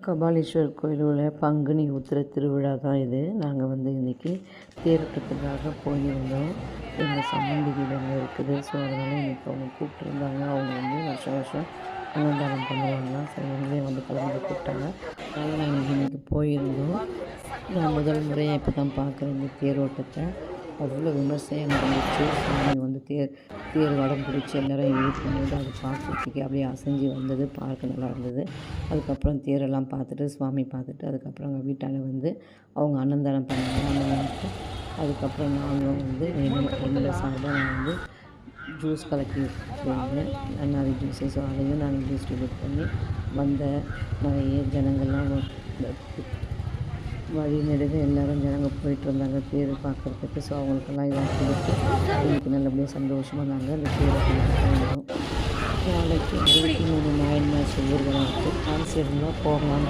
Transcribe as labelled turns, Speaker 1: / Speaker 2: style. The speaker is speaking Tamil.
Speaker 1: கபாலீஸ்வரர் கோயிலில் பங்குனி உத்திர திருவிழா தான் இது. நாங்கள் இன்றைக்கி தேரோட்டத்துக்காக போயிருந்தோம். எங்கள் சம்மந்தி வீடு அங்கே இருக்குது. ஸோ அதனால் இன்றைக்கி அவங்க கூப்பிட்ருந்தாங்க. அவங்க வருஷம் வருஷம் அன்னதானம் பண்ணுவாங்க. ஸோ அவங்களே கலந்து கூப்பிட்டாங்க. அதனால் நாங்கள் இன்றைக்கி போயிருந்தோம். நான் முதல் முறையாக இப்போ தான் பார்க்குறேன் இந்த தேரோட்டத்தை. அவ்வளோ விமர்சையாக நடந்துச்சு. சாமி தேர் வடம் பிடிச்சி எல்லோரும் இழுக்கும்போது அது பார்க்குறதுக்கு அப்படியே அசைஞ்சு வந்தது. பார்க்க நல்லா இருந்தது. அதுக்கப்புறம் தேரெல்லாம் பார்த்துட்டு சுவாமி பார்த்துட்டு அதுக்கப்புறம் எங்கள் வீட்டால் அவங்க அன்னதானம் பண்ணாங்க. அன்னதானத்துக்கு அதுக்கப்புறம் நாங்களும் என்னோட சார்பாக நான் ஜூஸ் கலக்கி வச்சுருந்தேன். நன்னாரி ஜூஸு. ஸோ அதையும் நாங்கள் டிஸ்ட்ரிபியூட் பண்ணி வந்த நிறைய ஜனங்கள்லாம் வழி நெடுக எல்லோரும் ஜனங்கள் போயிட்டுருந்தாங்க தேர் பார்க்குறதுக்கு. ஸோ அவங்களுக்கெல்லாம் இதெல்லாம் கொடுத்து இன்றைக்கி நல்லபடியாக சந்தோஷமாக நாங்கள் அந்த தேரை போயிருந்தோம். நாளைக்கு 23 நாயன்மார் ஊர்வலம் இருக்குது. ஆசை இருந்தால் போகலான்னு